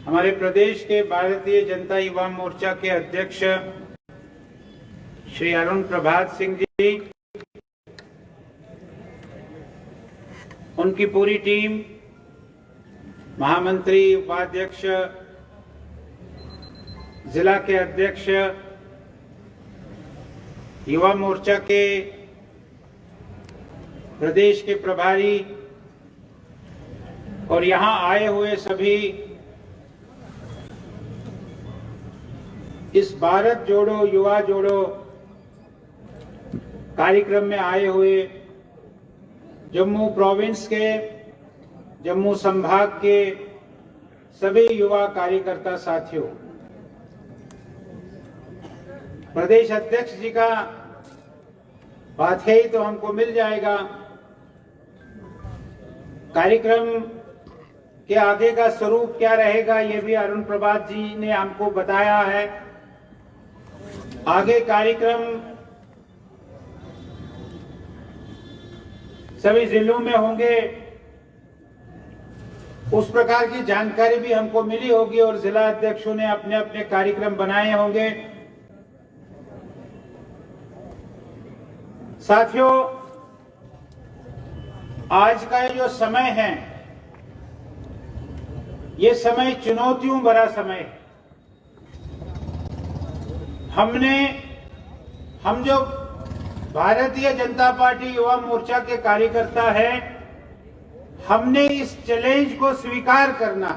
हमारे प्रदेश के भारतीय जनता युवा मोर्चा के अध्यक्ष श्री अरुण प्रभात सिंह जी, उनकी पूरी टीम, महामंत्री, उपाध्यक्ष, जिला के अध्यक्ष, युवा मोर्चा के प्रदेश के प्रभारी और यहां आए हुए सभी इस भारत जोड़ो युवा जोड़ो कार्यक्रम में आए हुए जम्मू प्रोविंस के, जम्मू संभाग के सभी युवा कार्यकर्ता साथियों, प्रदेश अध्यक्ष जी का बात है ही तो हमको मिल जाएगा। कार्यक्रम के आगे का स्वरूप क्या रहेगा ये भी अरुण प्रभात जी ने हमको बताया है। आगे कार्यक्रम सभी जिलों में होंगे, उस प्रकार की जानकारी भी हमको मिली होगी और जिला अध्यक्षों ने अपने अपने कार्यक्रम बनाए होंगे। साथियों, आज का ये जो समय है, ये समय चुनौतियों भरा समय है। हम जो भारतीय जनता पार्टी युवा मोर्चा के कार्यकर्ता हैं, हमने इस चैलेंज को स्वीकार करना।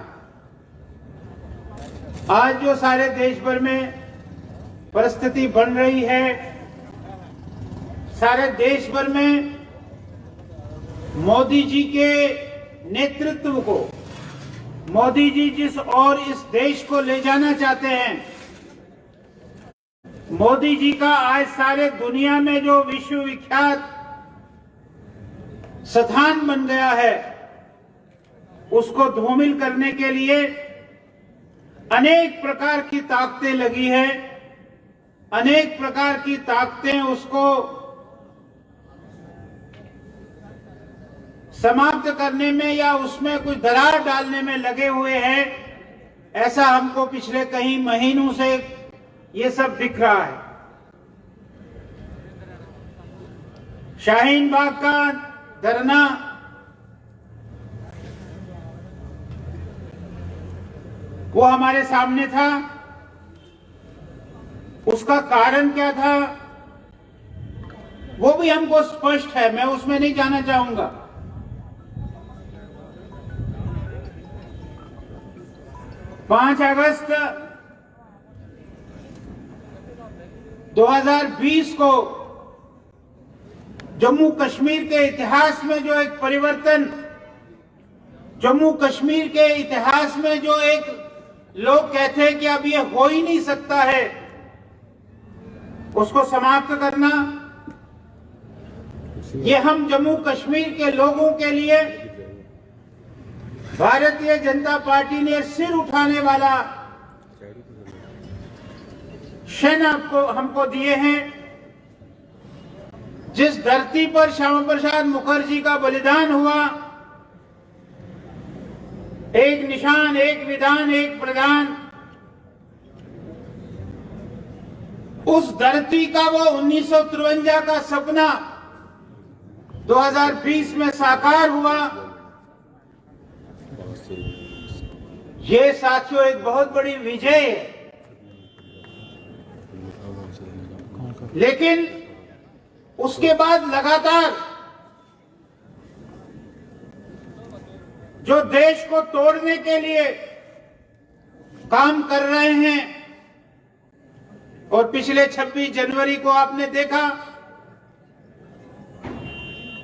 आज जो सारे देश भर में परिस्थिति बन रही है, सारे देश भर में मोदी जी के नेतृत्व को, मोदी जी जिस और इस देश को ले जाना चाहते हैं, मोदी जी का आज सारे दुनिया में जो विश्व विख्यात स्थान बन गया है, उसको धूमिल करने के लिए अनेक प्रकार की ताकतें लगी है। अनेक प्रकार की ताकतें उसको समाप्त करने में या उसमें कुछ दरार डालने में लगे हुए हैं। ऐसा हमको पिछले कई महीनों से ये सब दिख रहा है। शाहीन बाग का धरना, वो हमारे सामने था। उसका कारण क्या था वो भी हमको स्पष्ट है, मैं उसमें नहीं जाना चाहूंगा। 5 अगस्त 2020 को जम्मू कश्मीर के इतिहास में जो एक परिवर्तन, जम्मू कश्मीर के इतिहास में जो एक लोग कहते हैं कि अब ये हो ही नहीं सकता है, उसको समाप्त करना, ये हम जम्मू कश्मीर के लोगों के लिए भारतीय जनता पार्टी ने सिर उठाने वाला क्षण हमको दिए हैं। जिस धरती पर श्यामा प्रसाद मुखर्जी का बलिदान हुआ, एक निशान, एक विधान, एक प्रधान, उस धरती का वो 1953 का सपना 2020 में साकार हुआ। ये साथियों एक बहुत बड़ी विजय है। लेकिन उसके बाद लगातार जो देश को तोड़ने के लिए काम कर रहे हैं, और पिछले 26 जनवरी को आपने देखा,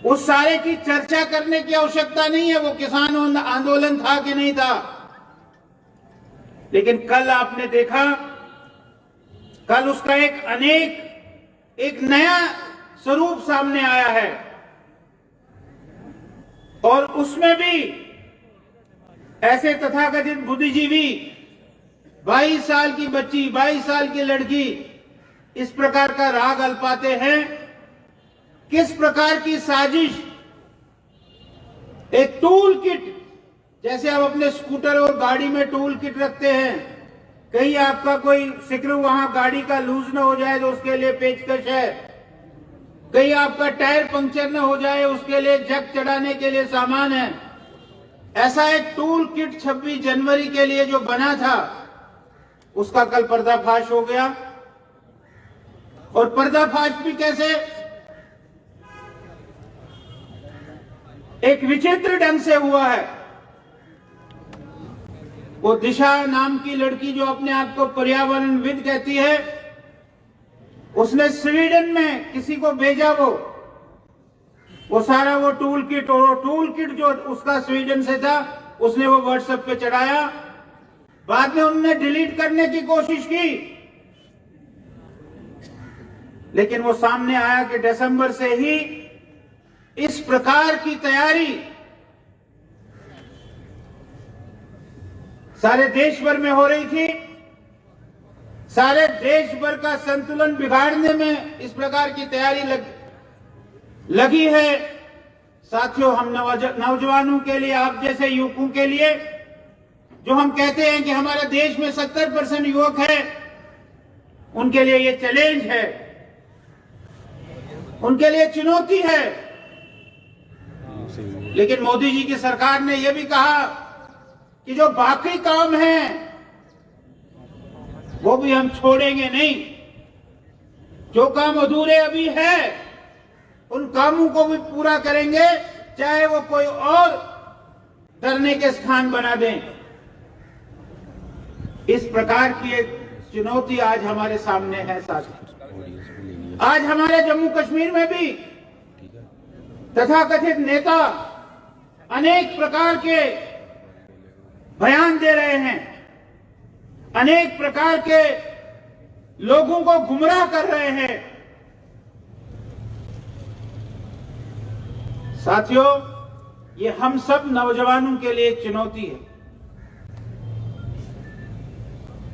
उस सारे की चर्चा करने की आवश्यकता नहीं है, वो किसान आंदोलन था कि नहीं था। लेकिन कल आपने देखा, कल उसका एक नया स्वरूप सामने आया है। और उसमें भी ऐसे तथाकथित बुद्धिजीवी, 22 साल की बच्ची, 22 साल की लड़की इस प्रकार का राग अल्पाते हैं। किस प्रकार की साजिश, एक टूल किट जैसे आप अपने स्कूटर और गाड़ी में टूल किट रखते हैं, कहीं आपका कोई स्क्रू वहां गाड़ी का लूज न हो जाए तो उसके लिए पेचकश है, कहीं आपका टायर पंक्चर न हो जाए उसके लिए जग चढ़ाने के लिए सामान है। ऐसा एक टूल किट 26 जनवरी के लिए जो बना था उसका कल पर्दाफाश हो गया। और पर्दाफाश भी कैसे, एक विचित्र ढंग से हुआ है। वो दिशा नाम की लड़की जो अपने आप को पर्यावरणविद कहती है, उसने स्वीडन में किसी को भेजा वो सारा वो टूल किट, और वो टूल किट जो उसका स्वीडन से था उसने वो व्हाट्सएप पे चढ़ाया। बाद में उन्होंने डिलीट करने की कोशिश की, लेकिन वो सामने आया कि दिसंबर से ही इस प्रकार की तैयारी सारे देश भर में हो रही थी। सारे देश भर का संतुलन बिगाड़ने में इस प्रकार की तैयारी लगी है। साथियों, हम नौजवानों के लिए, आप जैसे युवकों के लिए, जो हम कहते हैं कि हमारे देश में 70% युवक है, उनके लिए ये चैलेंज है, उनके लिए चुनौती है। लेकिन मोदी जी की सरकार ने यह भी कहा कि जो बाकी काम हैं वो भी हम छोड़ेंगे नहीं। जो काम अधूरे अभी है उन कामों को भी पूरा करेंगे, चाहे वो कोई और डरने के स्थान बना दें। इस प्रकार की एक चुनौती आज हमारे सामने है साथियों। आज हमारे जम्मू कश्मीर में भी तथाकथित नेता अनेक प्रकार के बयान दे रहे हैं, अनेक प्रकार के लोगों को गुमराह कर रहे हैं। साथियों, ये हम सब नौजवानों के लिए एक चुनौती है।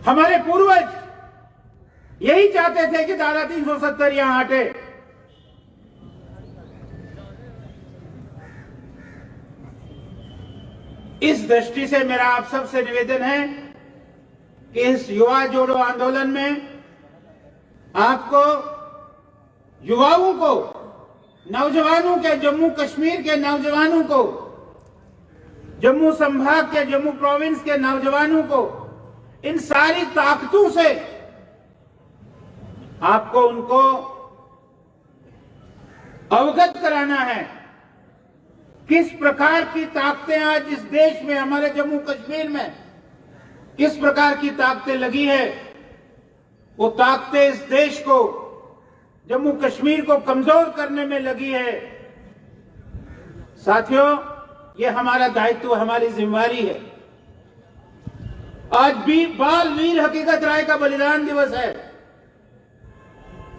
हमारे पूर्वज यही चाहते थे कि धारा 370 यहां हटे। इस दृष्टि से मेरा आप सबसे निवेदन है कि इस युवा जोड़ो आंदोलन में आपको, युवाओं को, नौजवानों के, जम्मू कश्मीर के नौजवानों को, जम्मू संभाग के, जम्मू प्रोविंस के नौजवानों को, इन सारी ताकतों से आपको उनको अवगत कराना है। किस प्रकार की ताकतें आज इस देश में, हमारे जम्मू कश्मीर में किस प्रकार की ताकतें लगी है। वो ताकतें इस देश को, जम्मू कश्मीर को कमजोर करने में लगी है। साथियों, ये हमारा दायित्व, हमारी जिम्मेवारी है। आज भी बाल वीर हकीकत राय का बलिदान दिवस है,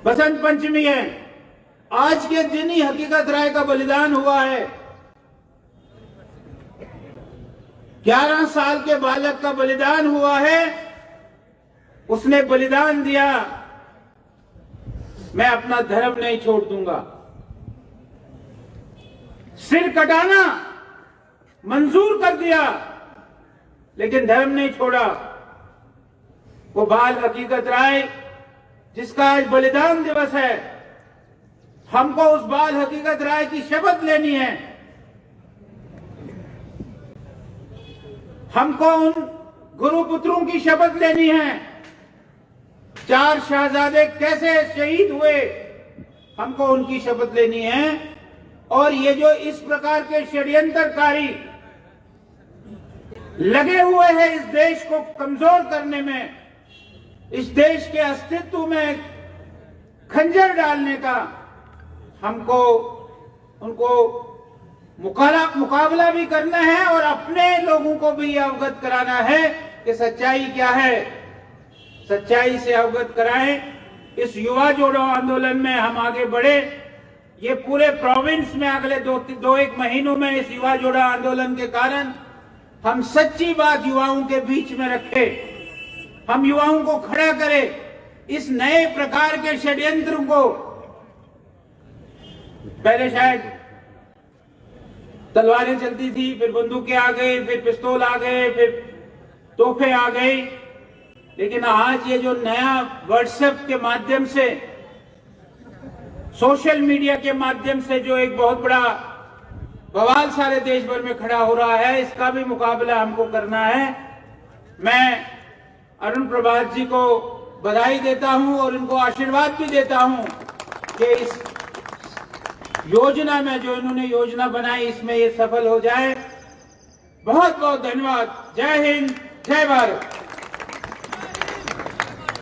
बसंत पंचमी है। आज के दिन ही हकीकत राय का बलिदान हुआ है। 11 साल के बालक का बलिदान हुआ है। उसने बलिदान दिया, मैं अपना धर्म नहीं छोड़ दूंगा। सिर कटाना मंजूर कर दिया, लेकिन धर्म नहीं छोड़ा। वो बाल हकीकत राय जिसका आज बलिदान दिवस है, हमको उस बाल हकीकत राय की शपथ लेनी है। हमको उन गुरुपुत्रों की शपथ लेनी है। 4 शहजादे कैसे शहीद हुए, हमको उनकी शपथ लेनी है। और ये जो इस प्रकार के षड्यंत्रकारी लगे हुए हैं इस देश को कमजोर करने में, इस देश के अस्तित्व में खंजर डालने का, हमको उनको मुकाबला भी करना है और अपने लोगों को भी अवगत कराना है कि सच्चाई क्या है। सच्चाई से अवगत कराएं। इस युवा जोड़ो आंदोलन में हम आगे बढ़े। ये पूरे प्रोविंस में अगले 2-1 महीनों में इस युवा जोड़ो आंदोलन के कारण हम सच्ची बात युवाओं के बीच में रखें। हम युवाओं को खड़ा करें। इस नए प्रकार के षड्यंत्र को, पहले शायद तलवारें चलती थी, फिर बंदूकें आ गई, फिर पिस्तौल आ गए, फिर तोहफे आ गई। लेकिन आज ये जो नया व्हाट्सएप के माध्यम से, सोशल मीडिया के माध्यम से जो एक बहुत बड़ा बवाल सारे देश भर में खड़ा हो रहा है, इसका भी मुकाबला हमको करना है। मैं अरुण प्रभात जी को बधाई देता हूं और इनको आशीर्वाद भी देता हूं कि इस योजना में, जो इन्होंने योजना बनाई, इसमें ये सफल हो जाए। बहुत बहुत धन्यवाद। जय हिंद, जय भारत।